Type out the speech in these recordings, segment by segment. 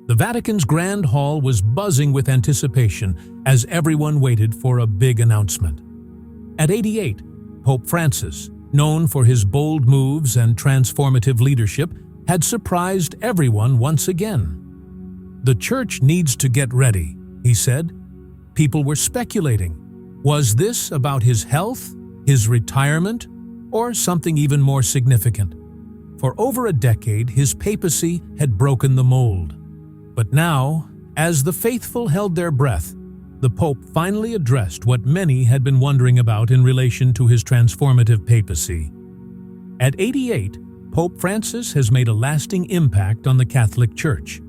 The Vatican's Grand Hall was buzzing with anticipation as everyone waited for a big announcement. At 88, Pope Francis, known for his bold moves and transformative leadership, had surprised everyone once again. "The Church needs to get ready," he said. People were speculating. Was this about his health, his retirement, or something even more significant? For over a decade, his papacy had broken the mold. But now, as the faithful held their breath, the Pope finally addressed what many had been wondering about in relation to his transformative papacy. At 88, Pope Francis has made a lasting impact on the Catholic Church.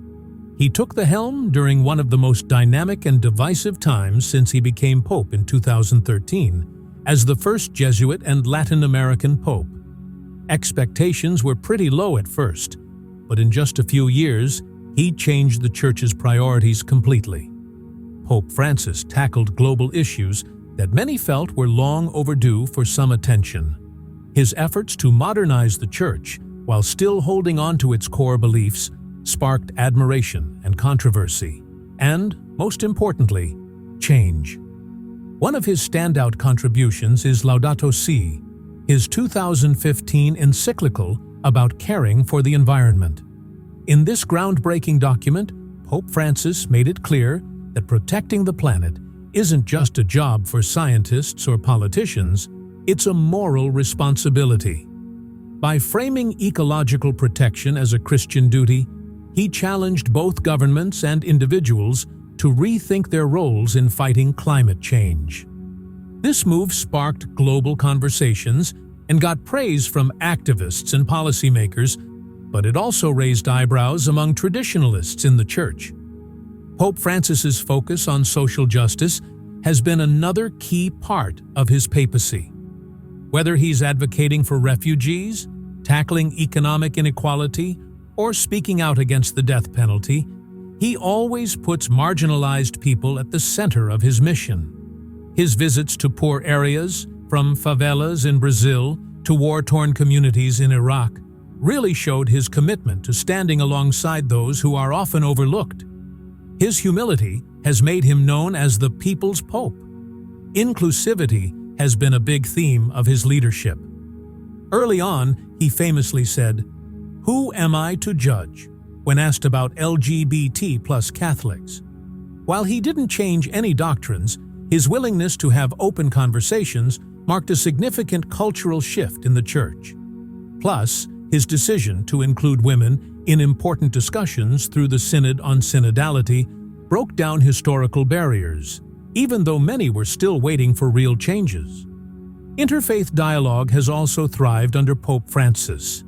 He took the helm during one of the most dynamic and divisive times since he became Pope in 2013, as the first Jesuit and Latin American Pope. Expectations were pretty low at first, but in just a few years, he changed the Church's priorities completely. Pope Francis tackled global issues that many felt were long overdue for some attention. His efforts to modernize the Church, while still holding on to its core beliefs, sparked admiration and controversy, and, most importantly, change. One of his standout contributions is Laudato Si', his 2015 encyclical about caring for the environment. In this groundbreaking document, Pope Francis made it clear that protecting the planet isn't just a job for scientists or politicians, it's a moral responsibility. By framing ecological protection as a Christian duty, he challenged both governments and individuals to rethink their roles in fighting climate change. This move sparked global conversations and got praise from activists and policymakers, but it also raised eyebrows among traditionalists in the Church. Pope Francis's focus on social justice has been another key part of his papacy. Whether he's advocating for refugees, tackling economic inequality, or speaking out against the death penalty, he always puts marginalized people at the center of his mission. His visits to poor areas, from favelas in Brazil to war-torn communities in Iraq, really showed his commitment to standing alongside those who are often overlooked. His humility has made him known as the People's Pope. Inclusivity has been a big theme of his leadership. Early on, he famously said, "Who am I to judge?" when asked about LGBT plus Catholics. While he didn't change any doctrines, his willingness to have open conversations marked a significant cultural shift in the Church. Plus, his decision to include women in important discussions through the Synod on Synodality broke down historical barriers, even though many were still waiting for real changes. Interfaith dialogue has also thrived under Pope Francis.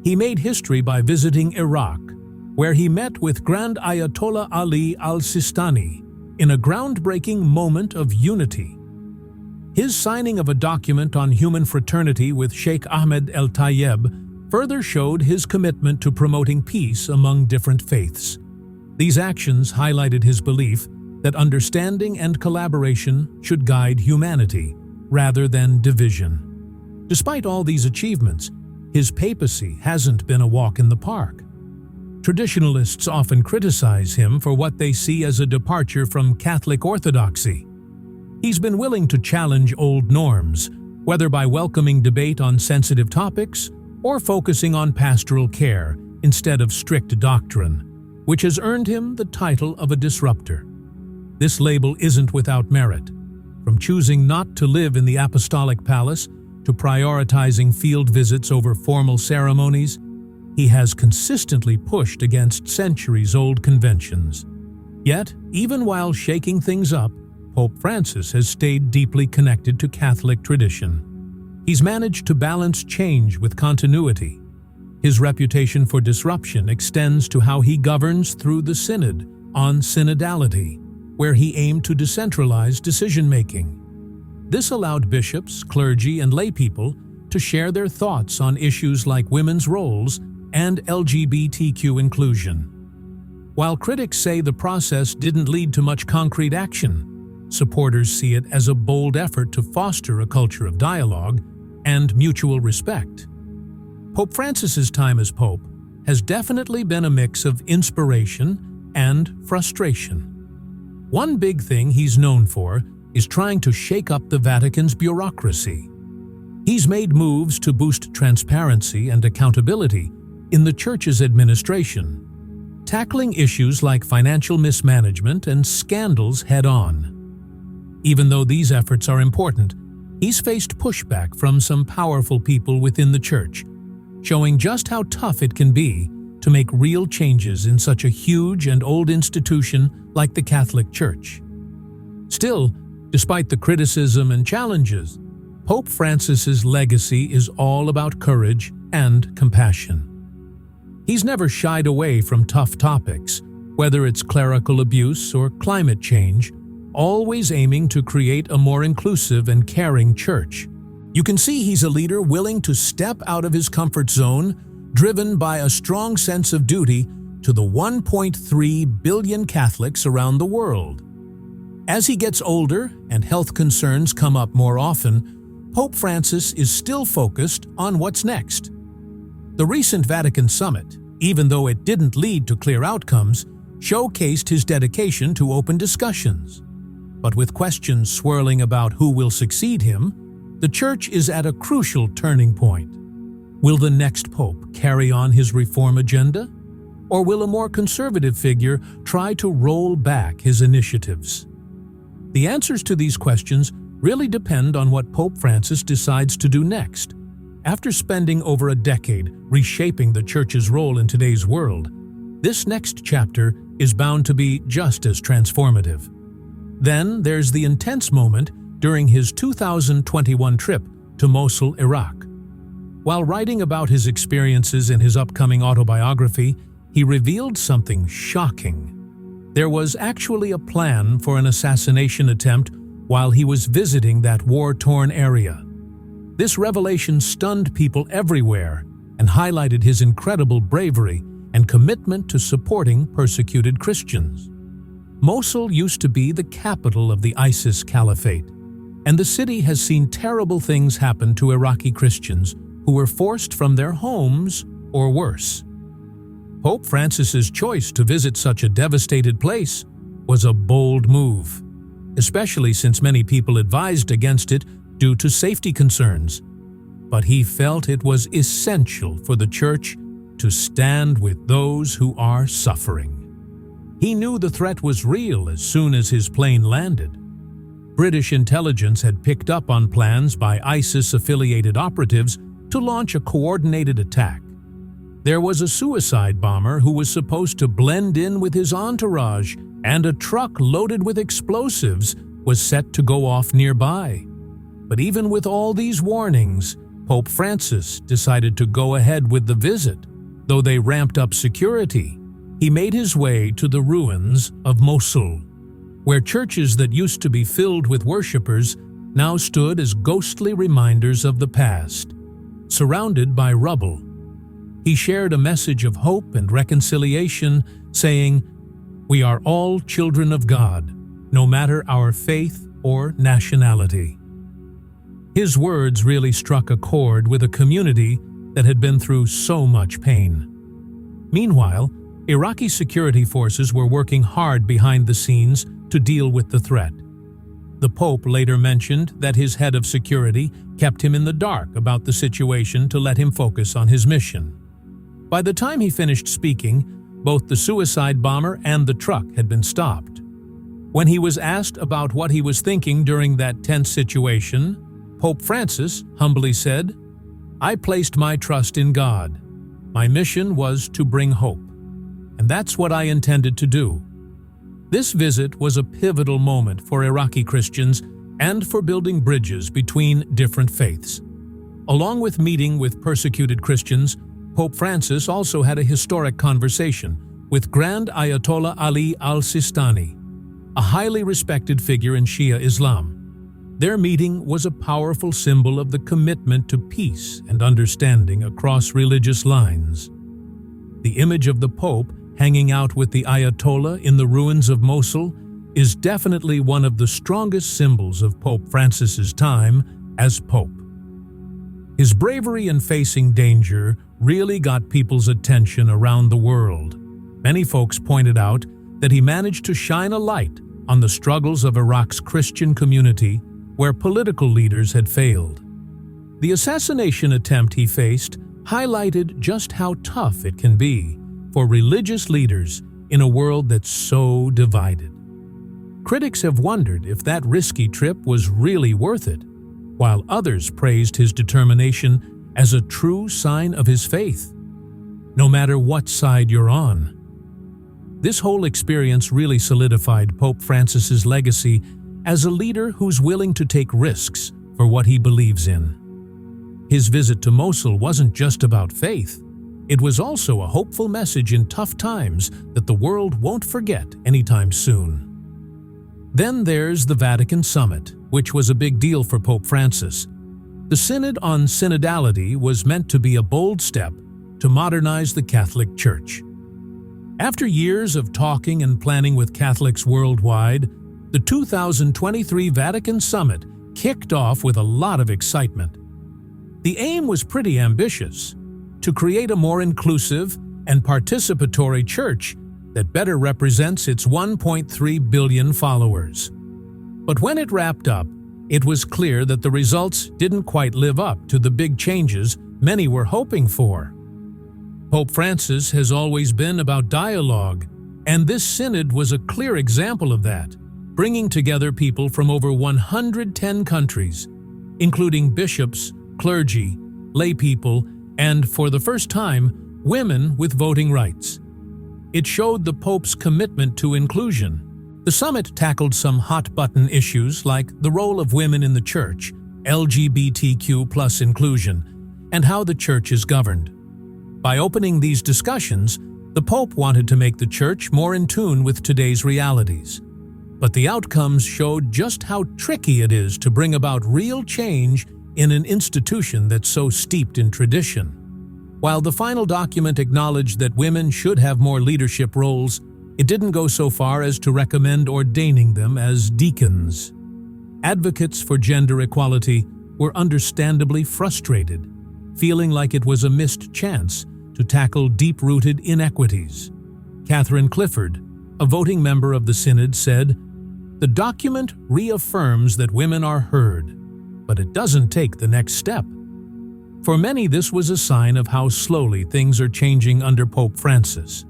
He made history by visiting Iraq, where he met with Grand Ayatollah Ali al-Sistani in a groundbreaking moment of unity. His signing of a document on human fraternity with Sheikh Ahmed el-Tayeb further showed his commitment to promoting peace among different faiths. These actions highlighted his belief that understanding and collaboration should guide humanity rather than division. Despite all these achievements, his papacy hasn't been a walk in the park. Traditionalists often criticize him for what they see as a departure from Catholic orthodoxy. He's been willing to challenge old norms, whether by welcoming debate on sensitive topics or focusing on pastoral care instead of strict doctrine, which has earned him the title of a disruptor. This label isn't without merit. From choosing not to live in the apostolic palace to prioritizing field visits over formal ceremonies, he has consistently pushed against centuries-old conventions. Yet, even while shaking things up, Pope Francis has stayed deeply connected to Catholic tradition. He's managed to balance change with continuity. His reputation for disruption extends to how he governs through the Synod on Synodality, where he aimed to decentralize decision-making. This allowed bishops, clergy, and laypeople to share their thoughts on issues like women's roles and LGBTQ inclusion. While critics say the process didn't lead to much concrete action, supporters see it as a bold effort to foster a culture of dialogue and mutual respect. Pope Francis's time as Pope has definitely been a mix of inspiration and frustration. One big thing he's known for is trying to shake up the Vatican's bureaucracy. He's made moves to boost transparency and accountability in the Church's administration, tackling issues like financial mismanagement and scandals head-on. Even though these efforts are important, he's faced pushback from some powerful people within the Church, showing just how tough it can be to make real changes in such a huge and old institution like the Catholic Church. Still, despite the criticism and challenges, Pope Francis's legacy is all about courage and compassion. He's never shied away from tough topics, whether it's clerical abuse or climate change, always aiming to create a more inclusive and caring church. You can see he's a leader willing to step out of his comfort zone, driven by a strong sense of duty to the 1.3 billion Catholics around the world. As he gets older and health concerns come up more often, Pope Francis is still focused on what's next. The recent Vatican summit, even though it didn't lead to clear outcomes, showcased his dedication to open discussions. But with questions swirling about who will succeed him, the Church is at a crucial turning point. Will the next pope carry on his reform agenda? Or will a more conservative figure try to roll back his initiatives? The answers to these questions really depend on what Pope Francis decides to do next. After spending over a decade reshaping the Church's role in today's world, this next chapter is bound to be just as transformative. Then there's the intense moment during his 2021 trip to Mosul, Iraq. While writing about his experiences in his upcoming autobiography, he revealed something shocking. There was actually a plan for an assassination attempt while he was visiting that war-torn area. This revelation stunned people everywhere and highlighted his incredible bravery and commitment to supporting persecuted Christians. Mosul used to be the capital of the ISIS caliphate, and the city has seen terrible things happen to Iraqi Christians who were forced from their homes or worse. Pope Francis's choice to visit such a devastated place was a bold move, especially since many people advised against it due to safety concerns. But he felt it was essential for the Church to stand with those who are suffering. He knew the threat was real as soon as his plane landed. British intelligence had picked up on plans by ISIS-affiliated operatives to launch a coordinated attack. There was a suicide bomber who was supposed to blend in with his entourage, and a truck loaded with explosives was set to go off nearby. But even with all these warnings, Pope Francis decided to go ahead with the visit. Though they ramped up security, he made his way to the ruins of Mosul, where churches that used to be filled with worshippers now stood as ghostly reminders of the past. Surrounded by rubble, he shared a message of hope and reconciliation, saying, "We are all children of God, no matter our faith or nationality." His words really struck a chord with a community that had been through so much pain. Meanwhile, Iraqi security forces were working hard behind the scenes to deal with the threat. The Pope later mentioned that his head of security kept him in the dark about the situation to let him focus on his mission. By the time he finished speaking, both the suicide bomber and the truck had been stopped. When he was asked about what he was thinking during that tense situation, Pope Francis humbly said, "I placed my trust in God. My mission was to bring hope, and that's what I intended to do." This visit was a pivotal moment for Iraqi Christians and for building bridges between different faiths. Along with meeting with persecuted Christians, Pope Francis also had a historic conversation with Grand Ayatollah Ali al-Sistani, a highly respected figure in Shia Islam. Their meeting was a powerful symbol of the commitment to peace and understanding across religious lines. The image of the Pope hanging out with the Ayatollah in the ruins of Mosul is definitely one of the strongest symbols of Pope Francis's time as Pope. His bravery in facing danger really got people's attention around the world. Many folks pointed out that he managed to shine a light on the struggles of Iraq's Christian community where political leaders had failed. The assassination attempt he faced highlighted just how tough it can be for religious leaders in a world that's so divided. Critics have wondered if that risky trip was really worth it, while others praised his determination as a true sign of his faith. No matter what side you're on. This whole experience really solidified Pope Francis's legacy as a leader who's willing to take risks for what he believes in. His visit to Mosul wasn't just about faith. It was also a hopeful message in tough times that the world won't forget anytime soon. Then there's the Vatican Summit, which was a big deal for Pope Francis. The Synod on Synodality was meant to be a bold step to modernize the Catholic Church. After years of talking and planning with Catholics worldwide, the 2023 Vatican Summit kicked off with a lot of excitement. The aim was pretty ambitious: to create a more inclusive and participatory church that better represents its 1.3 billion followers. But when it wrapped up, it was clear that the results didn't quite live up to the big changes many were hoping for. Pope Francis has always been about dialogue, and this synod was a clear example of that, bringing together people from over 110 countries, including bishops, clergy, laypeople, and, for the first time, women with voting rights. It showed the Pope's commitment to inclusion. The summit tackled some hot-button issues like the role of women in the Church, LGBTQ+ inclusion, and how the Church is governed. By opening these discussions, the Pope wanted to make the Church more in tune with today's realities. But the outcomes showed just how tricky it is to bring about real change in an institution that's so steeped in tradition. While the final document acknowledged that women should have more leadership roles, it didn't go so far as to recommend ordaining them as deacons. Advocates for gender equality were understandably frustrated, feeling like it was a missed chance to tackle deep-rooted inequities. Catherine Clifford, a voting member of the Synod, said, "The document reaffirms that women are heard, but it doesn't take the next step." For many, this was a sign of how slowly things are changing under Pope Francis.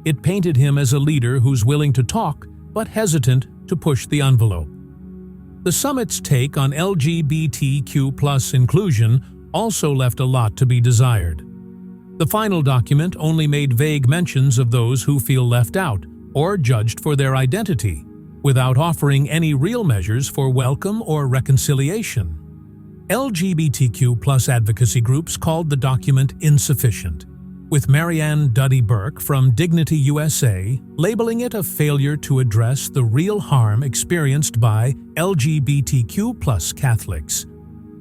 It painted him as a leader who's willing to talk, but hesitant to push the envelope. The summit's take on LGBTQ+ inclusion also left a lot to be desired. The final document only made vague mentions of those who feel left out or judged for their identity, without offering any real measures for welcome or reconciliation. LGBTQ+ advocacy groups called the document insufficient, with Marianne Duddy Burke from Dignity USA labeling it a failure to address the real harm experienced by LGBTQ+ Catholics.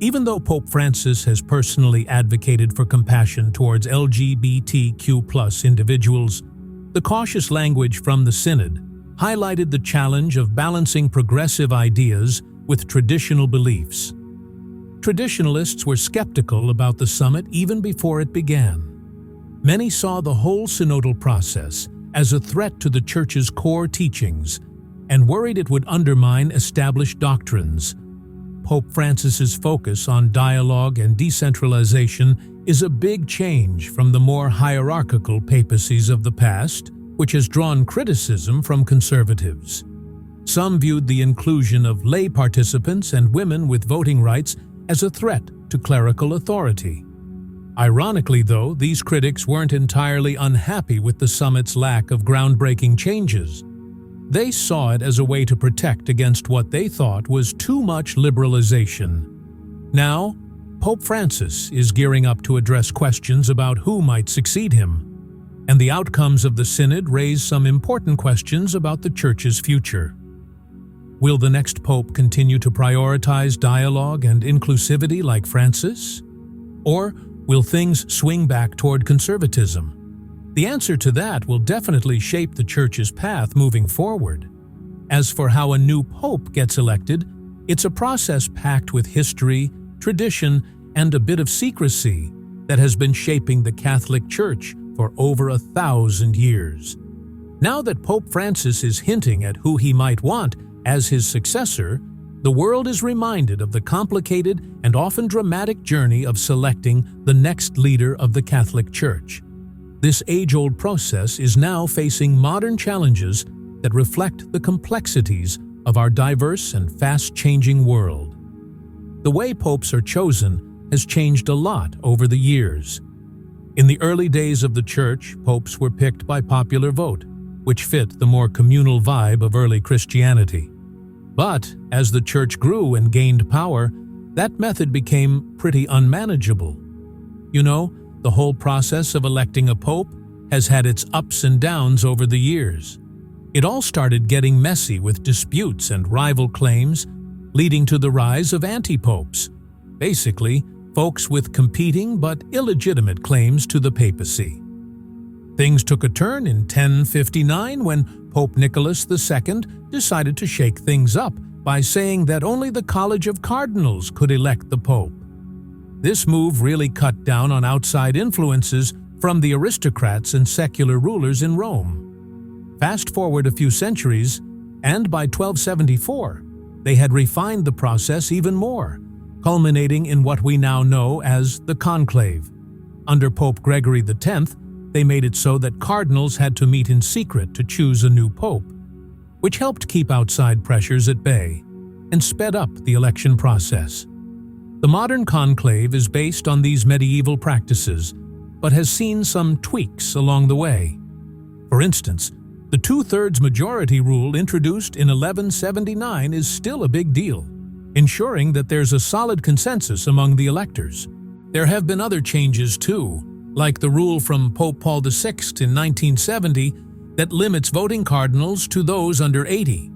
Even though Pope Francis has personally advocated for compassion towards LGBTQ+ individuals, the cautious language from the Synod highlighted the challenge of balancing progressive ideas with traditional beliefs. Traditionalists were skeptical about the summit even before it began. Many saw the whole synodal process as a threat to the Church's core teachings and worried it would undermine established doctrines. Pope Francis's focus on dialogue and decentralization is a big change from the more hierarchical papacies of the past, which has drawn criticism from conservatives. Some viewed the inclusion of lay participants and women with voting rights as a threat to clerical authority. Ironically, though, these critics weren't entirely unhappy with the summit's lack of groundbreaking changes. They saw it as a way to protect against what they thought was too much liberalization. Now, Pope Francis is gearing up to address questions about who might succeed him, and the outcomes of the Synod raise some important questions about the Church's future. Will the next Pope continue to prioritize dialogue and inclusivity like Francis? Or will things swing back toward conservatism? The answer to that will definitely shape the Church's path moving forward. As for how a new Pope gets elected, it's a process packed with history, tradition, and a bit of secrecy that has been shaping the Catholic Church for over 1,000 years. Now that Pope Francis is hinting at who he might want as his successor, the world is reminded of the complicated and often dramatic journey of selecting the next leader of the Catholic Church. This age-old process is now facing modern challenges that reflect the complexities of our diverse and fast-changing world. The way popes are chosen has changed a lot over the years. In the early days of the Church, popes were picked by popular vote, which fit the more communal vibe of early Christianity. But as the Church grew and gained power, that method became pretty unmanageable. You know, the whole process of electing a pope has had its ups and downs over the years. It all started getting messy with disputes and rival claims, leading to the rise of anti-popes, basically folks with competing but illegitimate claims to the papacy. Things took a turn in 1059 when Pope Nicholas II decided to shake things up by saying that only the College of Cardinals could elect the Pope. This move really cut down on outside influences from the aristocrats and secular rulers in Rome. Fast forward a few centuries, and by 1274, they had refined the process even more, culminating in what we now know as the Conclave. Under Pope Gregory X, they made it so that cardinals had to meet in secret to choose a new pope, which helped keep outside pressures at bay and sped up the election process. The modern conclave is based on these medieval practices, but has seen some tweaks along the way. For instance, the two-thirds majority rule introduced in 1179 is still a big deal, ensuring that there's a solid consensus among the electors. There have been other changes too, like the rule from Pope Paul VI in 1970 that limits voting cardinals to those under 80.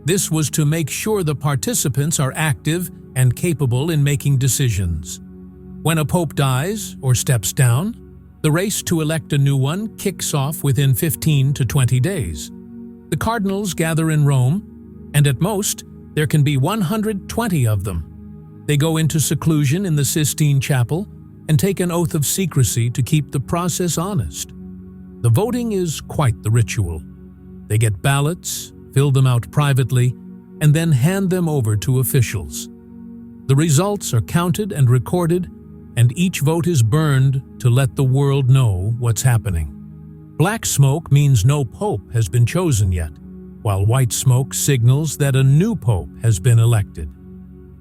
This was to make sure the participants are active and capable in making decisions. When a pope dies or steps down, the race to elect a new one kicks off within 15 to 20 days. The cardinals gather in Rome, and at most, there can be 120 of them. They go into seclusion in the Sistine Chapel and take an oath of secrecy to keep the process honest. The voting is quite the ritual. They get ballots, fill them out privately, and then hand them over to officials. The results are counted and recorded, and each vote is burned to let the world know what's happening. Black smoke means no pope has been chosen yet, while white smoke signals that a new pope has been elected.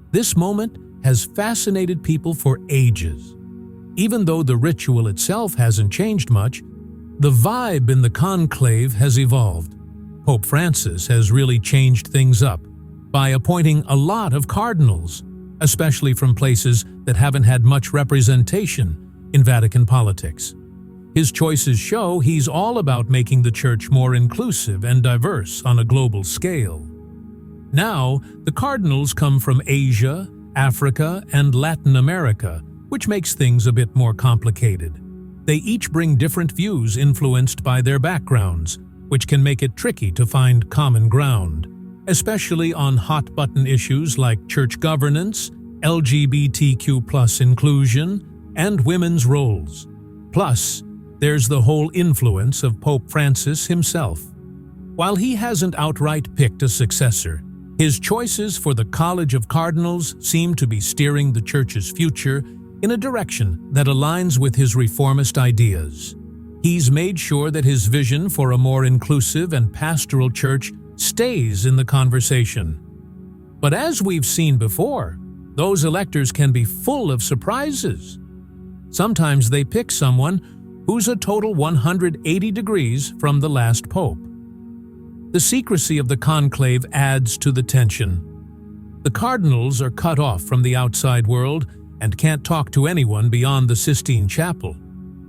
This moment has fascinated people for ages. Even though the ritual itself hasn't changed much, the vibe in the conclave has evolved. Pope Francis has really changed things up by appointing a lot of cardinals, especially from places that haven't had much representation in Vatican politics. His choices show he's all about making the Church more inclusive and diverse on a global scale. Now, the cardinals come from Asia, Africa, and Latin America, which makes things a bit more complicated. They each bring different views influenced by their backgrounds, which can make it tricky to find common ground, especially on hot-button issues like church governance, LGBTQ+ inclusion, and women's roles. Plus, there's the whole influence of Pope Francis himself. While he hasn't outright picked a successor, his choices for the College of Cardinals seem to be steering the Church's future in a direction that aligns with his reformist ideas. He's made sure that his vision for a more inclusive and pastoral church stays in the conversation. But as we've seen before, those electors can be full of surprises. Sometimes they pick someone who's a total 180 degrees from the last pope. The secrecy of the conclave adds to the tension. The cardinals are cut off from the outside world and can't talk to anyone beyond the Sistine Chapel,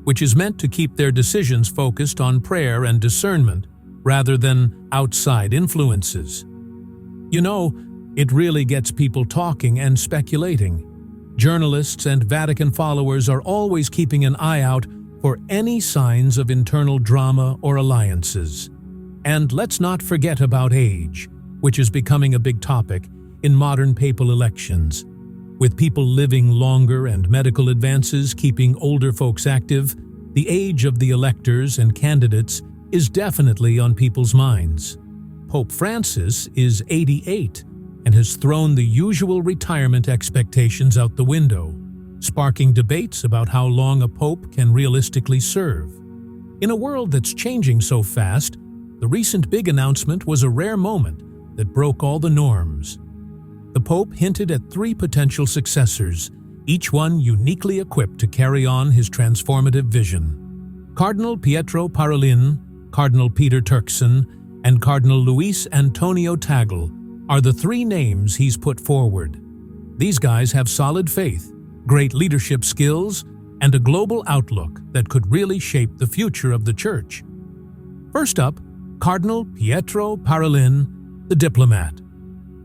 which is meant to keep their decisions focused on prayer and discernment rather than outside influences. You know, it really gets people talking and speculating. Journalists and Vatican followers are always keeping an eye out for any signs of internal drama or alliances. And let's not forget about age, which is becoming a big topic in modern papal elections. With people living longer and medical advances keeping older folks active, the age of the electors and candidates is definitely on people's minds. Pope Francis is 88 and has thrown the usual retirement expectations out the window, sparking debates about how long a pope can realistically serve. In a world that's changing so fast, the recent big announcement was a rare moment that broke all the norms. The Pope hinted at 3 potential successors, each one uniquely equipped to carry on his transformative vision. Cardinal Pietro Parolin, Cardinal Peter Turkson, and Cardinal Luis Antonio Tagle are the 3 names he's put forward. These guys have solid faith, great leadership skills, and a global outlook that could really shape the future of the Church. First up, Cardinal Pietro Parolin, the diplomat.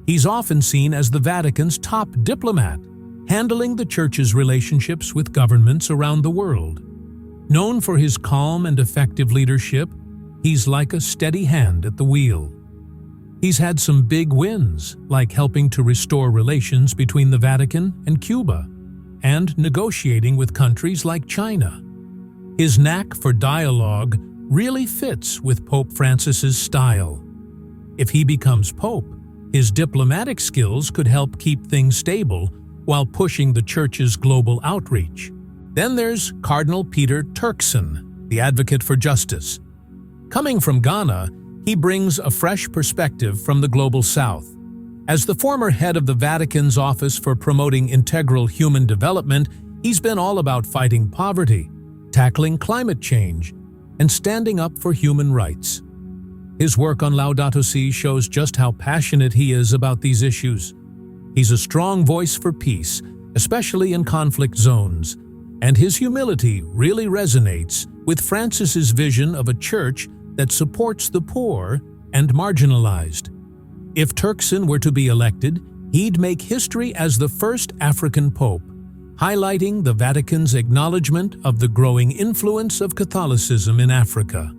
He's often seen as the Vatican's top diplomat, handling the Church's relationships with governments around the world. Known for his calm and effective leadership, he's like a steady hand at the wheel. He's had some big wins, like helping to restore relations between the Vatican and Cuba, and negotiating with countries like China. His knack for dialogue really fits with Pope Francis's style. If he becomes Pope, his diplomatic skills could help keep things stable while pushing the Church's global outreach. Then there's Cardinal Peter Turkson, the advocate for justice. Coming from Ghana, he brings a fresh perspective from the global South. As the former head of the Vatican's Office for Promoting Integral Human Development, he's been all about fighting poverty, tackling climate change, and standing up for human rights. His work on Laudato Si shows just how passionate he is about these issues. He's a strong voice for peace, especially in conflict zones, and his humility really resonates with Francis's vision of a church that supports the poor and marginalized. If Turkson were to be elected, he'd make history as the first African pope, highlighting the Vatican's acknowledgement of the growing influence of Catholicism in Africa.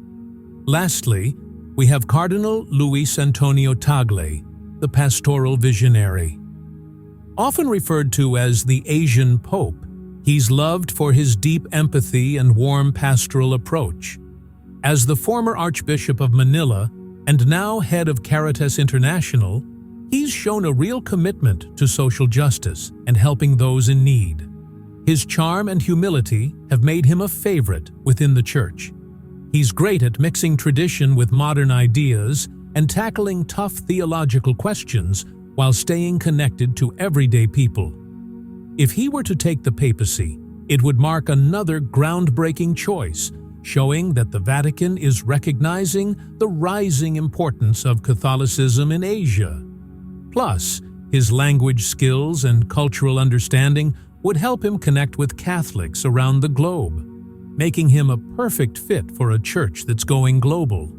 Lastly, we have Cardinal Luis Antonio Tagle, the pastoral visionary. Often referred to as the Asian Pope, he's loved for his deep empathy and warm pastoral approach. As the former Archbishop of Manila and now head of Caritas International, he's shown a real commitment to social justice and helping those in need. His charm and humility have made him a favorite within the Church. He's great at mixing tradition with modern ideas and tackling tough theological questions while staying connected to everyday people. If he were to take the papacy, it would mark another groundbreaking choice, showing that the Vatican is recognizing the rising importance of Catholicism in Asia. Plus, his language skills and cultural understanding would help him connect with Catholics around the globe, making him a perfect fit for a church that's going global.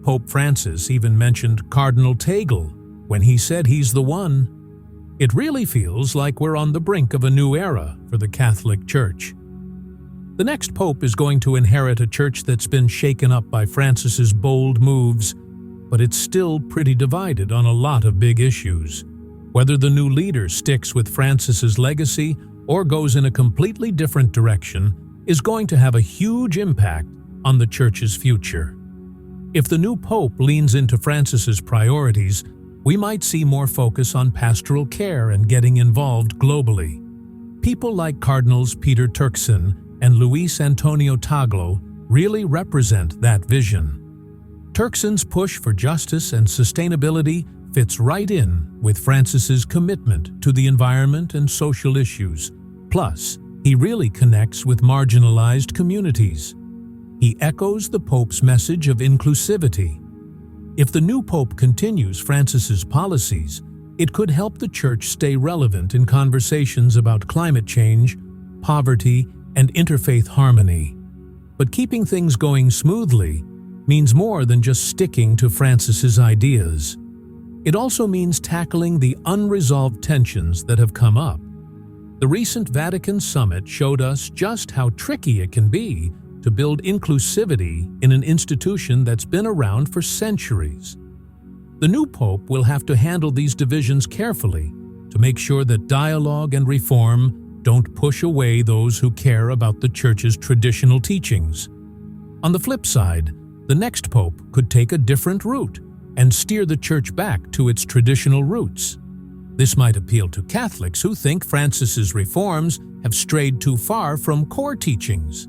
Pope Francis even mentioned Cardinal Tagle when he said he's the one. It really feels like we're on the brink of a new era for the Catholic Church. The next pope is going to inherit a church that's been shaken up by Francis's bold moves, but it's still pretty divided on a lot of big issues. Whether the new leader sticks with Francis's legacy or goes in a completely different direction is going to have a huge impact on the Church's future. If the new pope leans into Francis's priorities, we might see more focus on pastoral care and getting involved globally. People like Cardinals Peter Turkson and Luis Antonio Tagle really represent that vision. Turkson's push for justice and sustainability fits right in with Francis's commitment to the environment and social issues. Plus, he really connects with marginalized communities. He echoes the Pope's message of inclusivity. If the new Pope continues Francis's policies, it could help the Church stay relevant in conversations about climate change, poverty, and interfaith harmony. But keeping things going smoothly means more than just sticking to Francis's ideas. It also means tackling the unresolved tensions that have come up. The recent Vatican summit showed us just how tricky it can be to build inclusivity in an institution that's been around for centuries. The new Pope will have to handle these divisions carefully to make sure that dialogue and reform don't push away those who care about the Church's traditional teachings. On the flip side, the next pope could take a different route and steer the Church back to its traditional roots. This might appeal to Catholics who think Francis's reforms have strayed too far from core teachings.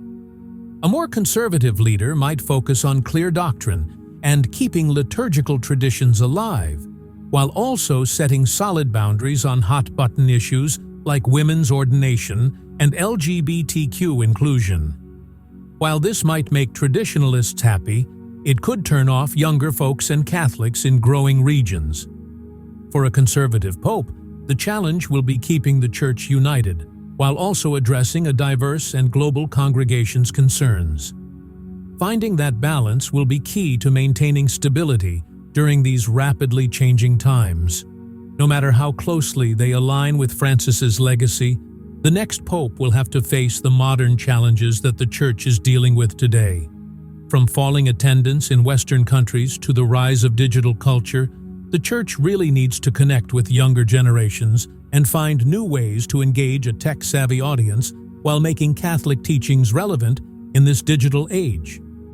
A more conservative leader might focus on clear doctrine and keeping liturgical traditions alive, while also setting solid boundaries on hot-button issues like women's ordination and LGBTQ inclusion. While this might make traditionalists happy, it could turn off younger folks and Catholics in growing regions. For a conservative pope, the challenge will be keeping the Church united, while also addressing a diverse and global congregation's concerns. Finding that balance will be key to maintaining stability during these rapidly changing times. No matter how closely they align with Francis's legacy, the next pope will have to face the modern challenges that the Church is dealing with today. From falling attendance in Western countries to the rise of digital culture, the Church really needs to connect with younger generations and find new ways to engage a tech-savvy audience while making Catholic teachings relevant in this digital age.